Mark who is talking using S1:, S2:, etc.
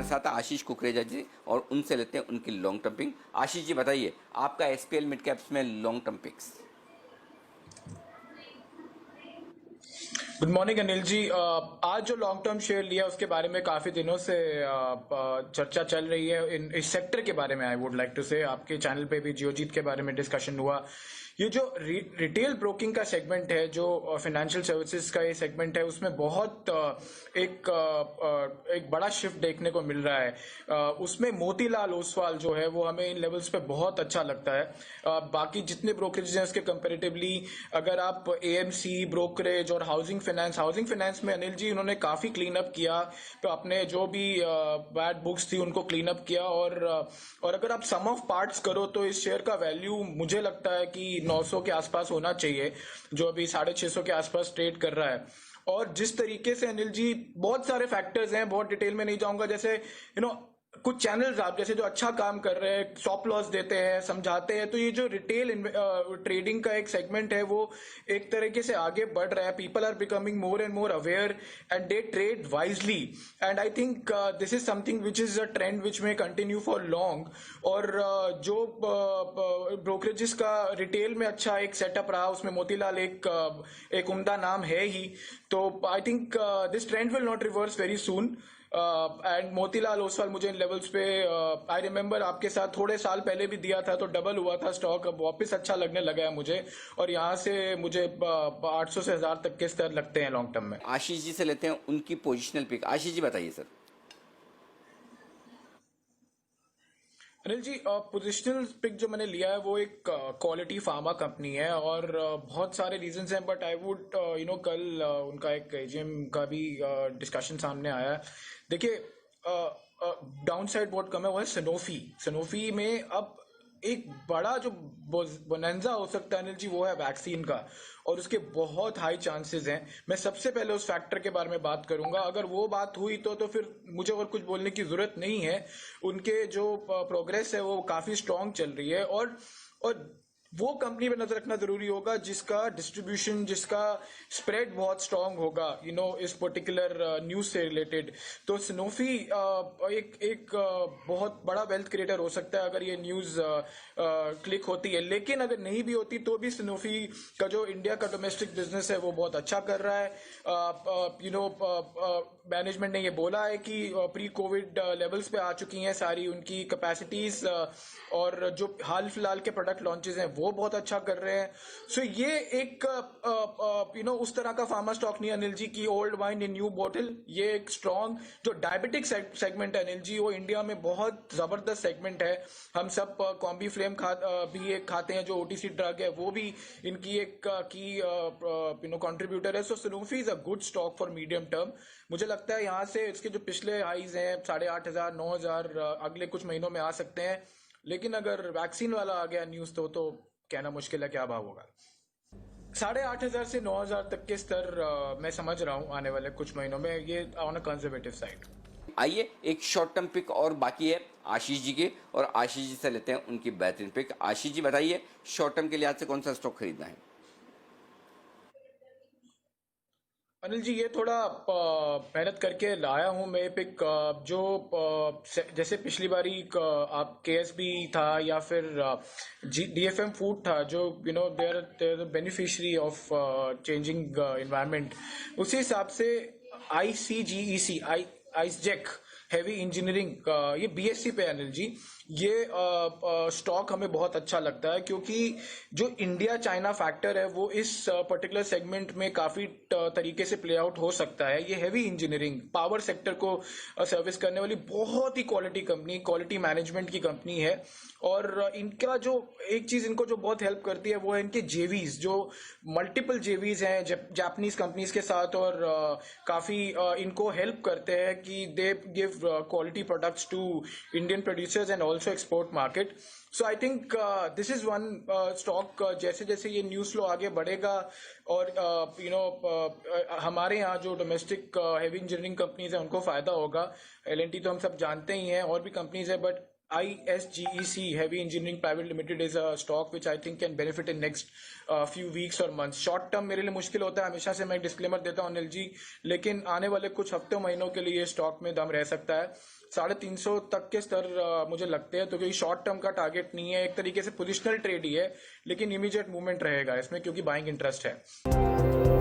S1: हमारे साथ आशीष कुकरेजा जी और उनसे लेते हैं उनकी long term pick. Ashish ji बताइए आपका एसपीएल मिड कैप्स में long term picks.
S2: Good morning Anil ji. आज जो लॉन्ग टर्म शेयर लिया उसके बारे में काफी दिनों से चर्चा चल रही है। इस सेक्टर के बारे में आई वुड लाइक टू से आपके चैनल पे भी जियोजीत के बारे में डिस्कशन हुआ। ये जो रिटेल ब्रोकिंग का सेगमेंट है, जो फाइनेंशियल सर्विसेज का ये सेगमेंट है, उसमें बहुत एक बड़ा शिफ्ट देखने को मिल रहा है। उसमें मोतीलाल ओसवाल जो है वो हमें इन लेवल्स पे बहुत अच्छा लगता है। बाकी जितने ब्रोकरेज हैं उसके कंपेरेटिवली अगर आप एएमसी ब्रोकरेज और हाउसिंग फाइनेंस में अनिल जी उन्होंने काफी क्लीन अप किया, तो अपने जो भी बैड बुक्स थी उनको क्लीन अप किया। और अगर आप सम ऑफ पार्ट्स करो तो इस शेयर का वैल्यू मुझे लगता है कि 900 के आसपास होना चाहिए, जो अभी 650 के आसपास ट्रेड कर रहा है। और जिस तरीके से अनिल जी बहुत सारे फैक्टर्स हैं, बहुत डिटेल में नहीं जाऊंगा, जैसे कुछ चैनल्स आप जैसे जो अच्छा काम कर रहे हैं, स्टॉप लॉस देते हैं, समझाते हैं, तो ये जो रिटेल ट्रेडिंग का एक सेगमेंट है वो एक तरीके से आगे बढ़ रहा है। People are becoming more and more aware and they trade wisely and I think this is something which is a trend which may continue for long. और जो ब्रोकरेजेस का रिटेल में अच्छा एक सेटअप रहा, उसमें मोतीलाल एक उम्दा नाम है ही, तो आई think this trend will not reverse very soon. And Motilal Oswal मुझे इन लेवल्स पे आई रिमेम्बर आपके साथ थोड़े साल पहले भी दिया था, तो डबल हुआ था स्टॉक, अब वापस अच्छा लगने लगा है मुझे, और यहाँ से मुझे 800 से 1000 तक के स्तर लगते हैं लॉन्ग टर्म में।
S1: आशीष जी से लेते हैं उनकी पोजिशनल पिक। आशीष जी बताइए sir.
S2: Anil ji, positional pick जो मैंने लिया है वो एक क्वालिटी फार्मा कंपनी है, और बहुत सारे रीजंस हैं, बट आई वुड कल उनका एक एजीएम का भी डिस्कशन सामने आया है। देखिए, डाउन साइड बहुत कम है, वो है सनोफी में अब एक बड़ा जो बोनेंजा हो सकता है अनिल जी, वो है वैक्सीन का, और उसके बहुत हाई चांसेस हैं। मैं सबसे पहले उस फैक्टर के बारे में बात करूंगा। अगर वो बात हुई तो फिर मुझे और कुछ बोलने की जरूरत नहीं है। उनके जो प्रोग्रेस है वो काफी स्ट्रांग चल रही है, और वो कंपनी पे नजर रखना जरूरी होगा जिसका डिस्ट्रीब्यूशन, जिसका स्प्रेड बहुत स्ट्रांग होगा इस पर्टिकुलर न्यूज से रिलेटेड। तो सनोफी एक बहुत बड़ा वेल्थ क्रिएटर हो सकता है अगर ये न्यूज क्लिक होती है, लेकिन अगर नहीं भी होती तो भी सनोफी का जो इंडिया का डोमेस्टिक बिजनेस है वो बहुत अच्छा कर रहा है। मैनेजमेंट ने ये बोला है कि प्री कोविड लेवल्स पे आ चुकी हैं सारी उनकी कैपेसिटीज, और जो हाल फिलहाल के प्रोडक्ट लॉन्चेस हैं वो बहुत अच्छा कर रहे हैं। सो ये एक उस तरह का फार्मा स्टॉक नहीं अनिल जी की old wine in new bottle. ये एक स्ट्रॉन्ग जो डायबिटिक सेगमेंट है अनिल जी, वो इंडिया में बहुत जबरदस्त सेगमेंट है। हम सब कॉम्बी फ्लेम भी एक खाते हैं, जो ओटीसी ड्रग है, वो भी इनकी एक की कंट्रीब्यूटर है। So Sanofi is a good stock for medium term. मुझे लगता है यहाँ से इसके जो पिछले हाईज हैं 8,500 9,000 अगले कुछ महीनों में आ सकते हैं, लेकिन अगर वैक्सीन वाला आ गया न्यूज तो कहना मुश्किल है क्या भाव होगा। 8,500 से 9,000 तक के स्तर मैं समझ रहा हूँ आने वाले कुछ महीनों में, ये ऑन अ कंजर्वेटिव साइड।
S1: आइए एक शॉर्ट टर्म पिक और बाकी है आशीष जी के, और आशीष जी से लेते हैं उनकी बेहतरीन पिक। आशीष जी बताइए शॉर्ट टर्म के लिहाज से कौन सा स्टॉक खरीदना है।
S2: अनिल जी, ये थोड़ा मेहनत करके लाया हूं मैं पिक, जो जैसे पिछली बारी आप केएसबी था या फिर डीएफएम फूड था, जो their beneficiary of changing environment, उसी हिसाब से आईसीजीईसी आइसजेक हैवी इंजीनियरिंग, ये बीएससी पे अनिल जी, ये स्टॉक हमें बहुत अच्छा लगता है, क्योंकि जो इंडिया चाइना फैक्टर है वो इस पर्टिकुलर सेगमेंट में काफी तरीके से प्ले आउट हो सकता है। ये हैवी इंजीनियरिंग पावर सेक्टर को सर्विस करने वाली बहुत ही क्वालिटी कंपनी, क्वालिटी मैनेजमेंट की कंपनी है। और इनका जो एक चीज इनको जो बहुत हेल्प करती है वो है इनके जेवीज, जो मल्टीपल जेवीज हैं जापानीज कंपनीज के साथ, और काफी इनको हेल्प करते हैं कि they give quality products to Indian producers and also export market. So I think this is one stock, जैसे जैसे ये न्यूज फ्लो आगे बढ़ेगा और हमारे यहाँ जो डोमेस्टिक हेवी इंजीनियरिंग कंपनीज हैं उनको फायदा होगा। एलएनटी तो हम सब जानते ही हैं, और भी कंपनीज है, but ISGEC, Heavy Engineering Private Limited, is a stock which I think can benefit in next few weeks or months. Short term मेरे लिए मुश्किल होता है, हमेशा से मैं डिस्क्लेमर देता हूँ अनिल जी, लेकिन आने वाले कुछ हफ्तों महीनों के लिए स्टॉक में दम रह सकता है। 350 तक के स्तर मुझे लगते हैं, तो क्योंकि शॉर्ट टर्म का टारगेट नहीं है, एक तरीके से पोजिशनल ट्रेड ही है, लेकिन इमीडिएट मूवमेंट रहेगा इसमें क्योंकि बाइंग इंटरेस्ट है।